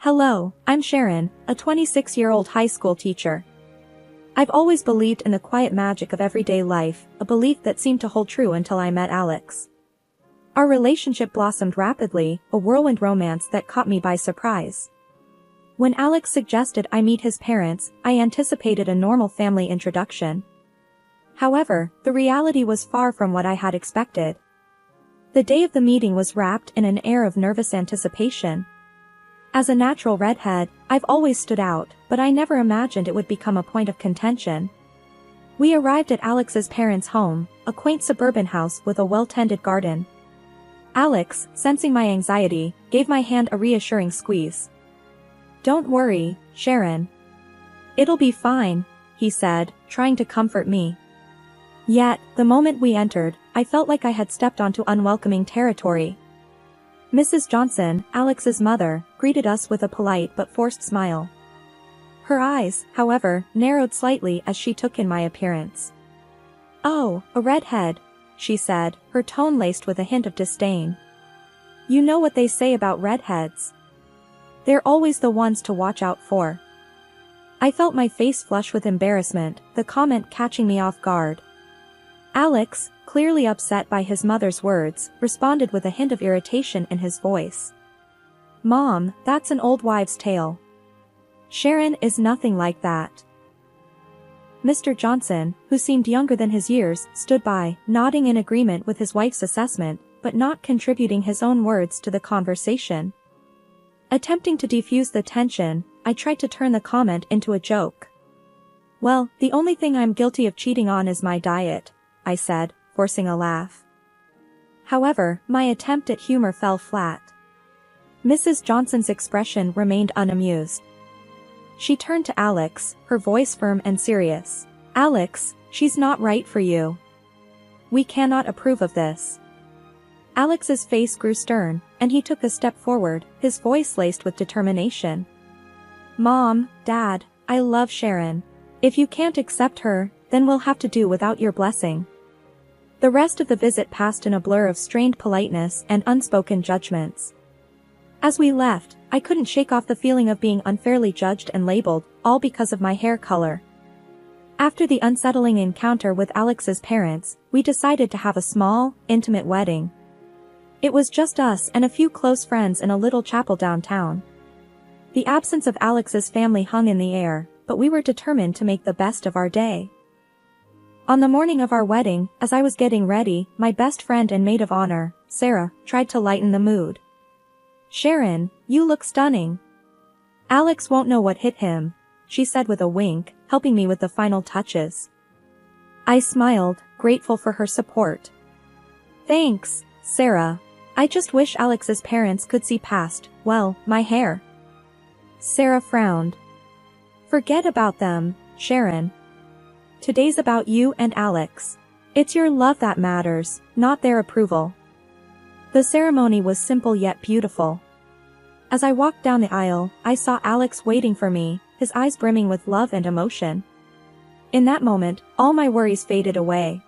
Hello, I'm Sharon, a 26-year-old high school teacher. I've always believed in the quiet magic of everyday life, a belief that seemed to hold true until I met Alex. Our relationship blossomed rapidly, a whirlwind romance that caught me by surprise. When Alex suggested I meet his parents, I anticipated a normal family introduction. However, the reality was far from what I had expected. The day of the meeting was wrapped in an air of nervous anticipation. As a natural redhead, I've always stood out, but I never imagined it would become a point of contention. We arrived at Alex's parents' home, a quaint suburban house with a well-tended garden. Alex, sensing my anxiety, gave my hand a reassuring squeeze. "Don't worry, Sharon. It'll be fine," he said, trying to comfort me. Yet, the moment we entered, I felt like I had stepped onto unwelcoming territory. Mrs. Johnson, Alex's mother, greeted us with a polite but forced smile. Her eyes, however, narrowed slightly as she took in my appearance. "Oh, a redhead," she said, her tone laced with a hint of disdain. "You know what they say about redheads. They're always the ones to watch out for." I felt my face flush with embarrassment, the comment catching me off guard. Alex, clearly upset by his mother's words, responded with a hint of irritation in his voice. "Mom, that's an old wives' tale. Sharon is nothing like that." Mr. Johnson, who seemed younger than his years, stood by, nodding in agreement with his wife's assessment, but not contributing his own words to the conversation. Attempting to defuse the tension, I tried to turn the comment into a joke. "Well, the only thing I'm guilty of cheating on is my diet," I said, forcing a laugh. However, my attempt at humor fell flat. Mrs. Johnson's expression remained unamused. She turned to Alex, her voice firm and serious. "Alex, she's not right for you. We cannot approve of this." Alex's face grew stern, and he took a step forward, his voice laced with determination. "Mom, Dad, I love Sharon. If you can't accept her, then we'll have to do without your blessing." The rest of the visit passed in a blur of strained politeness and unspoken judgments. As we left, I couldn't shake off the feeling of being unfairly judged and labeled, all because of my hair color. After the unsettling encounter with Alex's parents, we decided to have a small, intimate wedding. It was just us and a few close friends in a little chapel downtown. The absence of Alex's family hung in the air, but we were determined to make the best of our day. On the morning of our wedding, as I was getting ready, my best friend and maid of honor, Sarah, tried to lighten the mood. "Sharon, you look stunning. Alex won't know what hit him," she said with a wink, helping me with the final touches. I smiled, grateful for her support. "Thanks, Sarah. I just wish Alex's parents could see past, well, my hair." Sarah frowned. "Forget about them, Sharon. Today's about you and Alex. It's your love that matters, not their approval." The ceremony was simple yet beautiful. As I walked down the aisle, I saw Alex waiting for me, his eyes brimming with love and emotion. In that moment, all my worries faded away.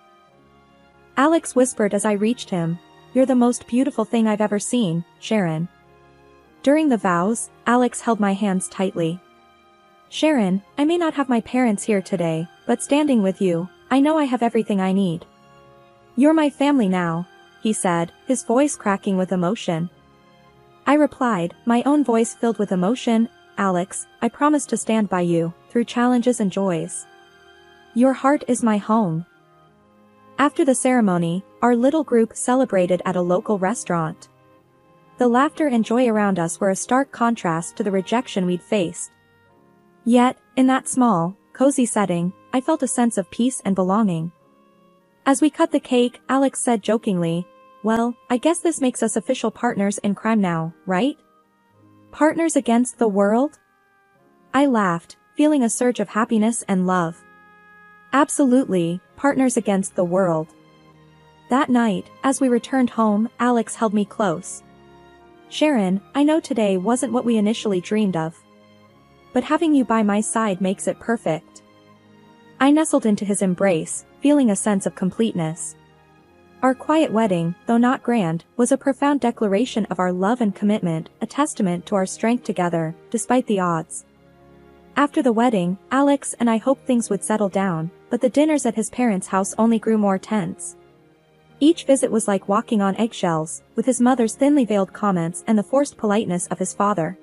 Alex whispered as I reached him, "You're the most beautiful thing I've ever seen, Sharon." During the vows, Alex held my hands tightly. "Sharon, I may not have my parents here today, but standing with you, I know I have everything I need. You're my family now," he said, his voice cracking with emotion. I replied, my own voice filled with emotion, "Alex, I promise to stand by you, through challenges and joys. Your heart is my home." After the ceremony, our little group celebrated at a local restaurant. The laughter and joy around us were a stark contrast to the rejection we'd faced. Yet, in that small, cozy setting, I felt a sense of peace and belonging. As we cut the cake, Alex said jokingly, "Well, I guess this makes us official partners in crime now, right? Partners against the world?" I laughed, feeling a surge of happiness and love. "Absolutely, partners against the world." That night, as we returned home, Alex held me close. "Sharon, I know today wasn't what we initially dreamed of. But having you by my side makes it perfect." I nestled into his embrace, feeling a sense of completeness. Our quiet wedding, though not grand, was a profound declaration of our love and commitment, a testament to our strength together, despite the odds. After the wedding, Alex and I hoped things would settle down, but the dinners at his parents' house only grew more tense. Each visit was like walking on eggshells, with his mother's thinly veiled comments and the forced politeness of his father.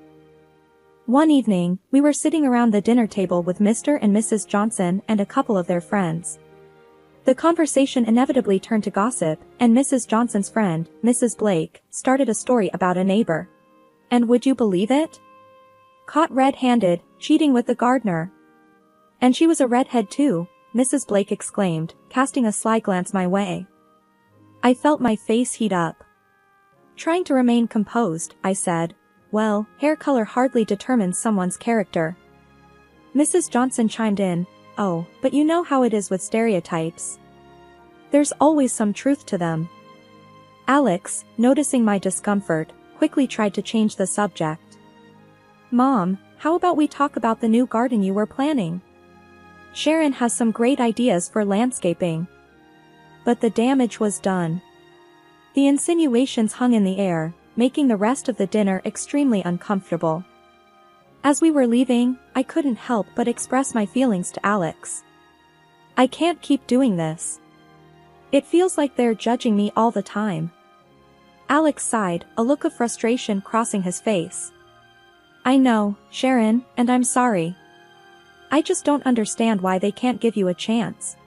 One evening, we were sitting around the dinner table with Mr. and Mrs. Johnson and a couple of their friends. The conversation inevitably turned to gossip, and Mrs. Johnson's friend, Mrs. Blake, started a story about a neighbor. And would you believe it? Caught red-handed, cheating with the gardener. And she was a redhead too, Mrs. Blake exclaimed, casting a sly glance my way. I felt my face heat up. Trying to remain composed, I said, well, hair color hardly determines someone's character. Mrs. Johnson chimed in, oh, but you know how it is with stereotypes. There's always some truth to them. Alex, noticing my discomfort, quickly tried to change the subject. Mom, how about we talk about the new garden you were planning? Sharon has some great ideas for landscaping. But the damage was done. The insinuations hung in the air, making the rest of the dinner extremely uncomfortable. As we were leaving, I couldn't help but express my feelings to Alex. I can't keep doing this. It feels like they're judging me all the time. Alex sighed, a look of frustration crossing his face. I know, Sharon, and I'm sorry. I just don't understand why they can't give you a chance.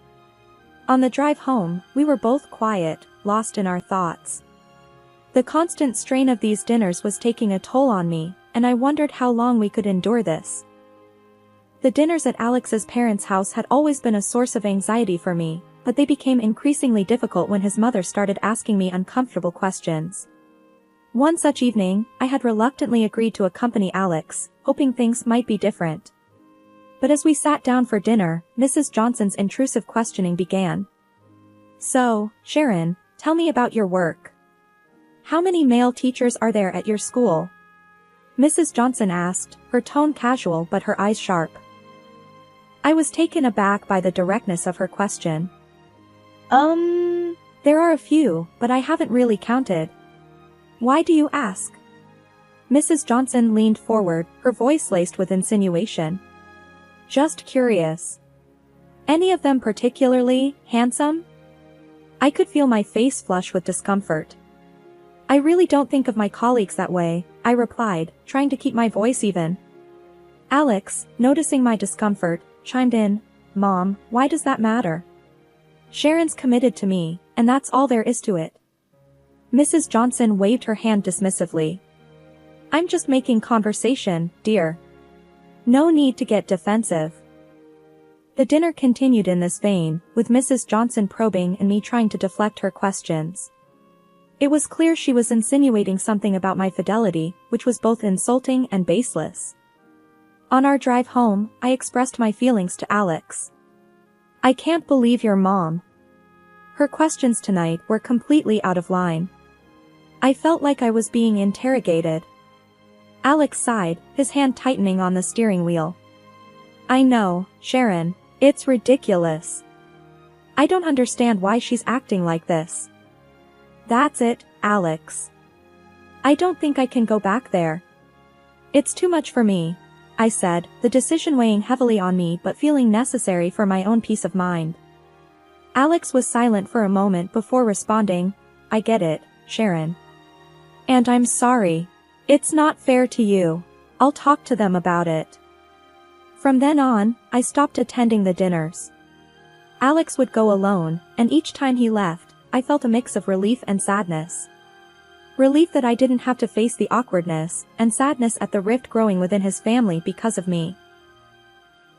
On the drive home, we were both quiet, lost in our thoughts. The constant strain of these dinners was taking a toll on me, and I wondered how long we could endure this. The dinners at Alex's parents' house had always been a source of anxiety for me, but they became increasingly difficult when his mother started asking me uncomfortable questions. One such evening, I had reluctantly agreed to accompany Alex, hoping things might be different. But as we sat down for dinner, Mrs. Johnson's intrusive questioning began. So, Sharon, tell me about your work. How many male teachers are there at your school? Mrs. Johnson asked, her tone casual but her eyes sharp. I was taken aback by the directness of her question. There are a few, but I haven't really counted. Why do you ask? Mrs. Johnson leaned forward, her voice laced with insinuation. Just curious. Any of them particularly handsome? I could feel my face flush with discomfort. I really don't think of my colleagues that way, I replied, trying to keep my voice even. Alex, noticing my discomfort, chimed in, Mom, why does that matter? Sharon's committed to me, and that's all there is to it. Mrs. Johnson waved her hand dismissively. I'm just making conversation, dear. No need to get defensive. The dinner continued in this vein, with Mrs. Johnson probing and me trying to deflect her questions. It was clear she was insinuating something about my fidelity, which was both insulting and baseless. On our drive home, I expressed my feelings to Alex. I can't believe your mom. Her questions tonight were completely out of line. I felt like I was being interrogated. Alex sighed, his hand tightening on the steering wheel. I know, Sharon, it's ridiculous. I don't understand why she's acting like this. That's it, Alex. I don't think I can go back there. It's too much for me, I said, the decision weighing heavily on me but feeling necessary for my own peace of mind. Alex was silent for a moment before responding, I get it, Sharon. And I'm sorry. It's not fair to you. I'll talk to them about it. From then on, I stopped attending the dinners. Alex would go alone, and each time he left, I felt a mix of relief and sadness. Relief that I didn't have to face the awkwardness, and sadness at the rift growing within his family because of me.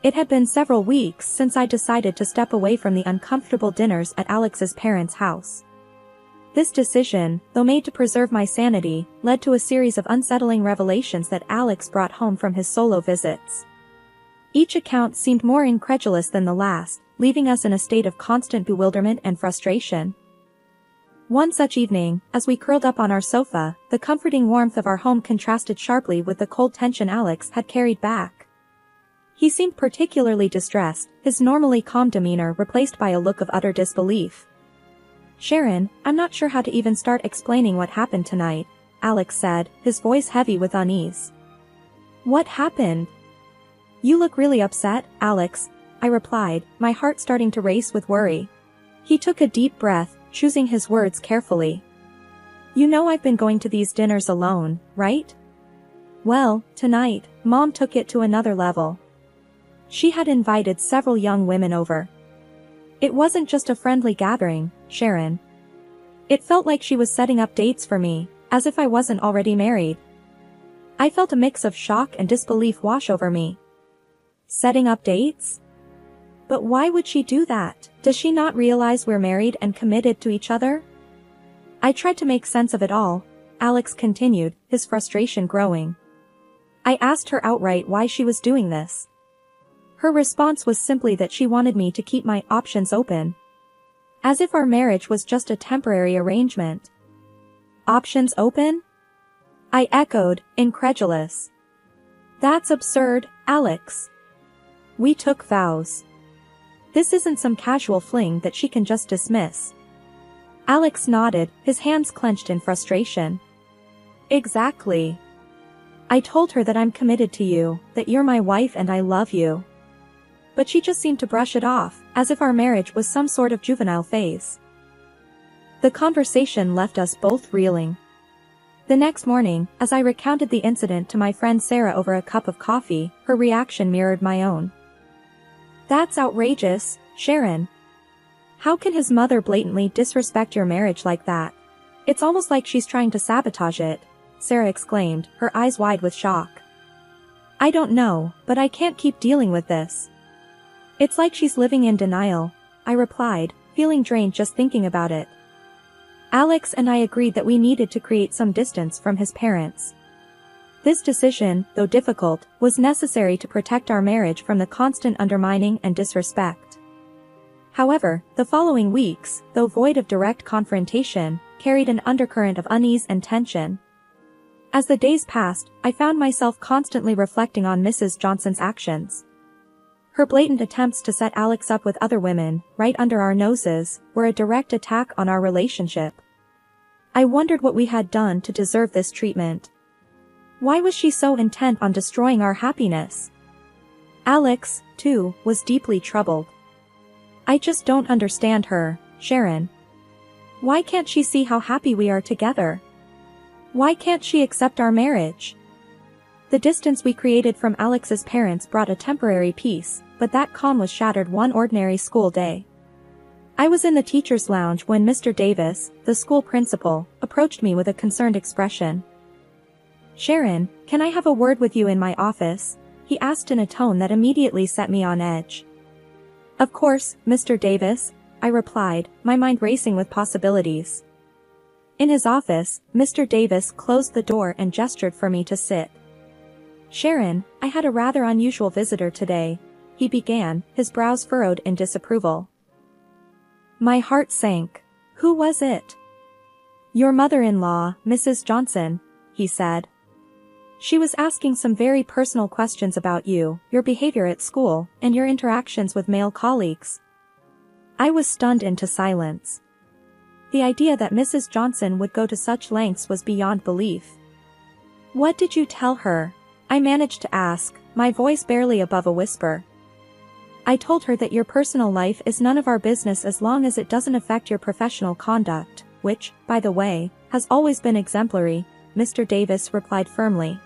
It had been several weeks since I decided to step away from the uncomfortable dinners at Alex's parents' house. This decision, though made to preserve my sanity, led to a series of unsettling revelations that Alex brought home from his solo visits. Each account seemed more incredulous than the last, leaving us in a state of constant bewilderment and frustration. One such evening, as we curled up on our sofa, the comforting warmth of our home contrasted sharply with the cold tension Alex had carried back. He seemed particularly distressed, his normally calm demeanor replaced by a look of utter disbelief. Sharon, I'm not sure how to even start explaining what happened tonight, Alex said, his voice heavy with unease. What happened? You look really upset, Alex, I replied, my heart starting to race with worry. He took a deep breath, choosing his words carefully. You know I've been going to these dinners alone, right? Well, tonight, Mom took it to another level. She had invited several young women over. It wasn't just a friendly gathering, Sharon. It felt like she was setting up dates for me, as if I wasn't already married. I felt a mix of shock and disbelief wash over me. Setting up dates? But why would she do that? Does she not realize we're married and committed to each other? I tried to make sense of it all, Alex continued, his frustration growing. I asked her outright why she was doing this. Her response was simply that she wanted me to keep my options open. As if our marriage was just a temporary arrangement. Options open? I echoed, incredulous. That's absurd, Alex. We took vows. This isn't some casual fling that she can just dismiss. Alex nodded, his hands clenched in frustration. Exactly. I told her that I'm committed to you, that you're my wife and I love you. But she just seemed to brush it off, as if our marriage was some sort of juvenile phase. The conversation left us both reeling. The next morning, as I recounted the incident to my friend Sarah over a cup of coffee, her reaction mirrored my own. That's outrageous, Sharon. How can his mother blatantly disrespect your marriage like that? It's almost like she's trying to sabotage it, Sarah exclaimed, her eyes wide with shock. I don't know, but I can't keep dealing with this. It's like she's living in denial, I replied, feeling drained just thinking about it. Alex and I agreed that we needed to create some distance from his parents. This decision, though difficult, was necessary to protect our marriage from the constant undermining and disrespect. However, the following weeks, though void of direct confrontation, carried an undercurrent of unease and tension. As the days passed, I found myself constantly reflecting on Mrs. Johnson's actions. Her blatant attempts to set Alex up with other women, right under our noses, were a direct attack on our relationship. I wondered what we had done to deserve this treatment. Why was she so intent on destroying our happiness? Alex, too, was deeply troubled. I just don't understand her, Sharon. Why can't she see how happy we are together? Why can't she accept our marriage? The distance we created from Alex's parents brought a temporary peace, but that calm was shattered one ordinary school day. I was in the teacher's lounge when Mr. Davis, the school principal, approached me with a concerned expression. Sharon, can I have a word with you in my office? He asked in a tone that immediately set me on edge. Of course, Mr. Davis, I replied, my mind racing with possibilities. In his office, Mr. Davis closed the door and gestured for me to sit. Sharon, I had a rather unusual visitor today, he began, his brows furrowed in disapproval. My heart sank. Who was it? Your mother-in-law, Mrs. Johnson, he said. She was asking some very personal questions about you, your behavior at school, and your interactions with male colleagues. I was stunned into silence. The idea that Mrs. Johnson would go to such lengths was beyond belief. What did you tell her? I managed to ask, my voice barely above a whisper. I told her that your personal life is none of our business as long as it doesn't affect your professional conduct, which, by the way, has always been exemplary, Mr. Davis replied firmly.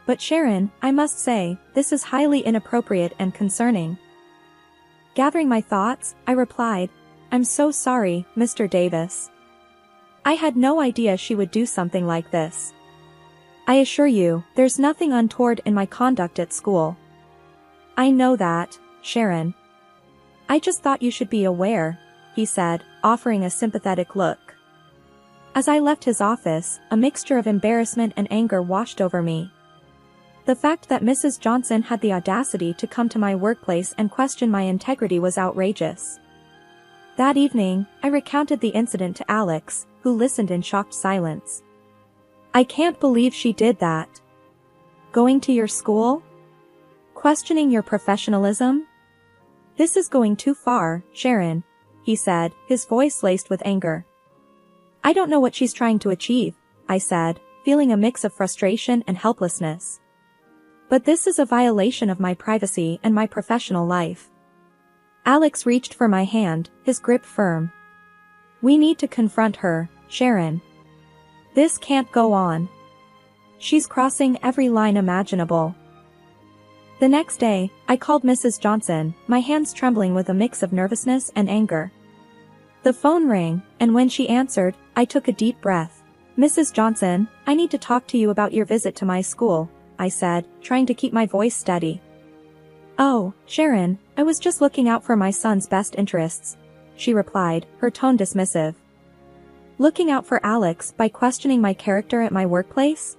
But Sharon, I must say, this is highly inappropriate and concerning. Gathering my thoughts, I replied, I'm so sorry, Mr. Davis. I had no idea she would do something like this. I assure you, there's nothing untoward in my conduct at school. I know that, Sharon. I just thought you should be aware, he said, offering a sympathetic look. As I left his office, a mixture of embarrassment and anger washed over me. The fact that Mrs. Johnson had the audacity to come to my workplace and question my integrity was outrageous. That evening, I recounted the incident to Alex, who listened in shocked silence. I can't believe she did that. Going to your school? Questioning your professionalism? This is going too far, Sharon, he said, his voice laced with anger. I don't know what she's trying to achieve, I said, feeling a mix of frustration and helplessness. But this is a violation of my privacy and my professional life. Alex reached for my hand, his grip firm. We need to confront her, Sharon. This can't go on. She's crossing every line imaginable. The next day, I called Mrs. Johnson, my hands trembling with a mix of nervousness and anger. The phone rang, and when she answered, I took a deep breath. Mrs. Johnson, I need to talk to you about your visit to my school, I said, trying to keep my voice steady. Oh, Sharon, I was just looking out for my son's best interests, she replied, her tone dismissive. Looking out for Alex by questioning my character at my workplace?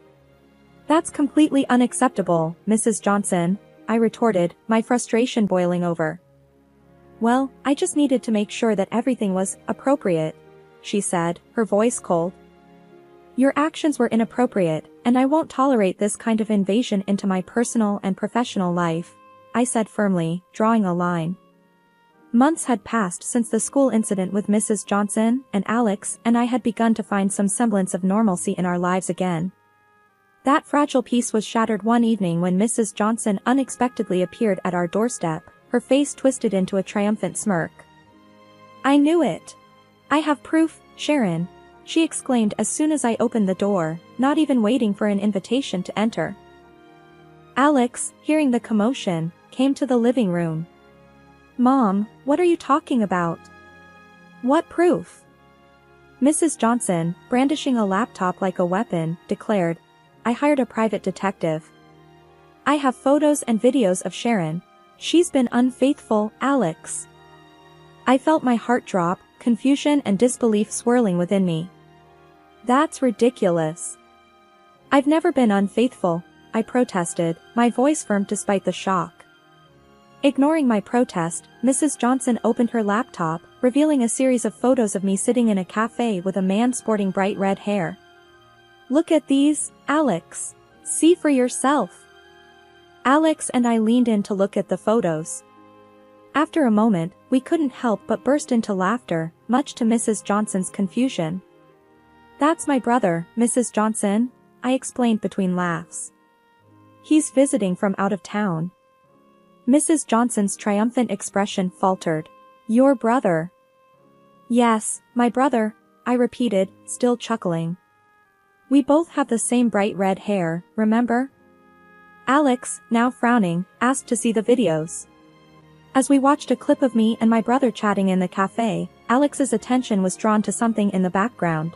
That's completely unacceptable, Mrs. Johnson, I retorted, my frustration boiling over. Well, I just needed to make sure that everything was appropriate, she said, her voice cold. Your actions were inappropriate, and I won't tolerate this kind of invasion into my personal and professional life, I said firmly, drawing a line. Months had passed since the school incident with Mrs. Johnson, and Alex and I had begun to find some semblance of normalcy in our lives again. That fragile peace was shattered one evening when Mrs. Johnson unexpectedly appeared at our doorstep, her face twisted into a triumphant smirk. I knew it. I have proof, Sharon, she exclaimed as soon as I opened the door, not even waiting for an invitation to enter. Alex, hearing the commotion, came to the living room. Mom, what are you talking about? What proof? Mrs. Johnson, brandishing a laptop like a weapon, declared, I hired a private detective. I have photos and videos of Sharon. She's been unfaithful, Alex. I felt my heart drop, confusion and disbelief swirling within me. That's ridiculous. I've never been unfaithful, I protested, my voice firm despite the shock. Ignoring my protest, Mrs. Johnson opened her laptop, revealing a series of photos of me sitting in a cafe with a man sporting bright red hair. Look at these, Alex. See for yourself. Alex and I leaned in to look at the photos. After a moment, we couldn't help but burst into laughter, much to Mrs. Johnson's confusion. That's my brother, Mrs. Johnson, I explained between laughs. He's visiting from out of town. Mrs. Johnson's triumphant expression faltered. Your brother? Yes, my brother, I repeated, still chuckling. We both have the same bright red hair, remember? Alex, now frowning, asked to see the videos. As we watched a clip of me and my brother chatting in the cafe, Alex's attention was drawn to something in the background.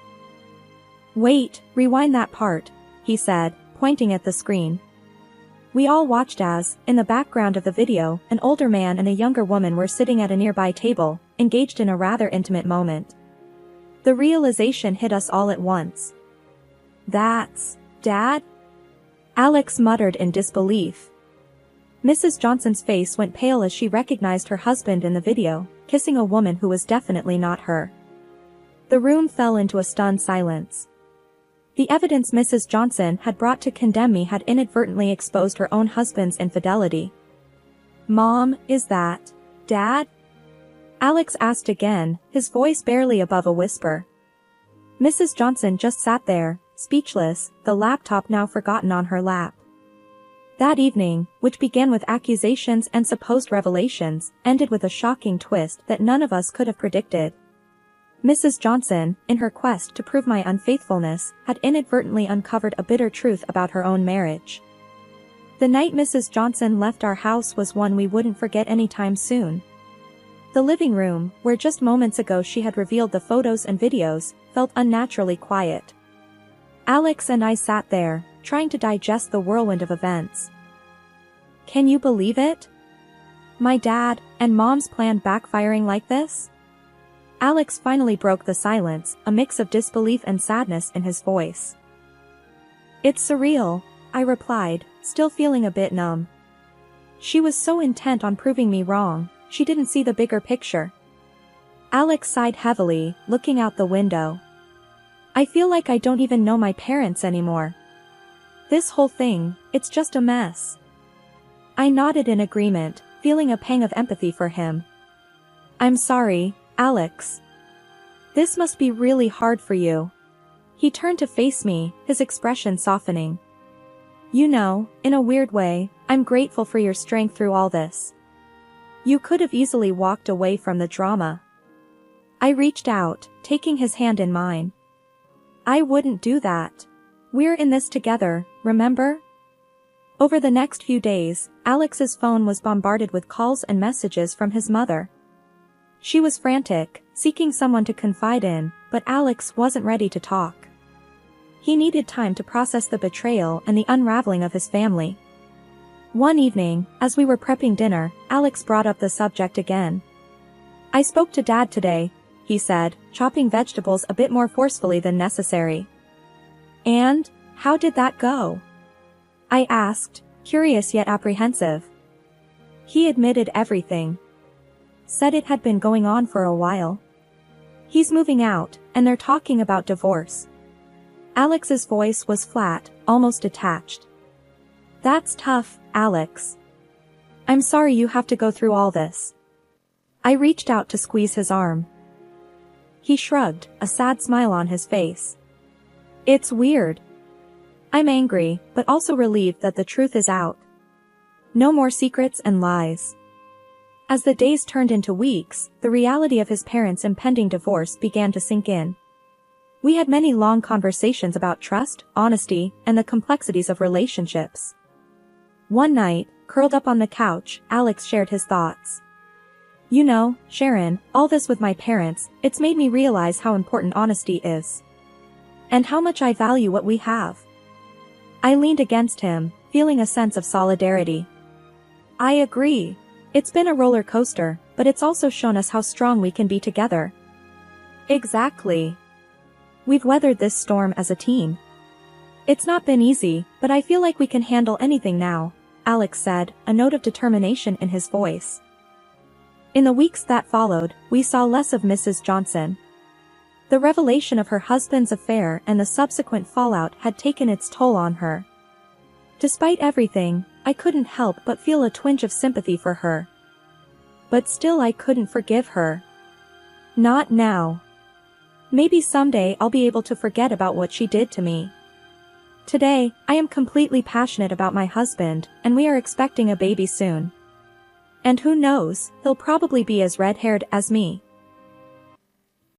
Wait, rewind that part, he said, pointing at the screen. We all watched as, in the background of the video, an older man and a younger woman were sitting at a nearby table, engaged in a rather intimate moment. The realization hit us all at once. That's Dad? Alex muttered in disbelief. Mrs. Johnson's face went pale as she recognized her husband in the video, kissing a woman who was definitely not her. The room fell into a stunned silence. The evidence Mrs. Johnson had brought to condemn me had inadvertently exposed her own husband's infidelity. Mom, is that Dad? Alex asked again, his voice barely above a whisper. Mrs. Johnson just sat there, speechless, the laptop now forgotten on her lap. That evening, which began with accusations and supposed revelations, ended with a shocking twist that none of us could have predicted. Mrs. Johnson, in her quest to prove my unfaithfulness, had inadvertently uncovered a bitter truth about her own marriage. The night Mrs. Johnson left our house was one we wouldn't forget anytime soon. The living room, where just moments ago she had revealed the photos and videos, felt unnaturally quiet. Alex and I sat there, trying to digest the whirlwind of events. Can you believe it? My dad and Mom's plan backfiring like this? Alex finally broke the silence, a mix of disbelief and sadness in his voice. It's surreal, I replied, still feeling a bit numb. She was so intent on proving me wrong, she didn't see the bigger picture. Alex sighed heavily, looking out the window. I feel like I don't even know my parents anymore. This whole thing, it's just a mess. I nodded in agreement, feeling a pang of empathy for him. I'm sorry, Alex. This must be really hard for you. He turned to face me, his expression softening. You know, in a weird way, I'm grateful for your strength through all this. You could have easily walked away from the drama. I reached out, taking his hand in mine. I wouldn't do that. We're in this together, remember? Over the next few days, Alex's phone was bombarded with calls and messages from his mother. She was frantic, seeking someone to confide in, but Alex wasn't ready to talk. He needed time to process the betrayal and the unraveling of his family. One evening, as we were prepping dinner, Alex brought up the subject again. I spoke to Dad today, he said, chopping vegetables a bit more forcefully than necessary. And, how did that go? I asked, curious yet apprehensive. He admitted everything. Said it had been going on for a while. He's moving out, and they're talking about divorce. Alex's voice was flat, almost detached. That's tough, Alex. I'm sorry you have to go through all this. I reached out to squeeze his arm. He shrugged, a sad smile on his face. It's weird. I'm angry, but also relieved that the truth is out. No more secrets and lies. As the days turned into weeks, the reality of his parents' impending divorce began to sink in. We had many long conversations about trust, honesty, and the complexities of relationships. One night, curled up on the couch, Alex shared his thoughts. You know, Sharon, all this with my parents, it's made me realize how important honesty is. And how much I value what we have. I leaned against him, feeling a sense of solidarity. I agree. It's been a roller coaster, but it's also shown us how strong we can be together. Exactly. We've weathered this storm as a team. It's not been easy, but I feel like we can handle anything now, Alex said, a note of determination in his voice. In the weeks that followed, we saw less of Mrs. Johnson. The revelation of her husband's affair and the subsequent fallout had taken its toll on her. Despite everything, I couldn't help but feel a twinge of sympathy for her. But still I couldn't forgive her. Not now. Maybe someday I'll be able to forget about what she did to me. Today, I am completely passionate about my husband, and we are expecting a baby soon. And who knows, he'll probably be as red-haired as me.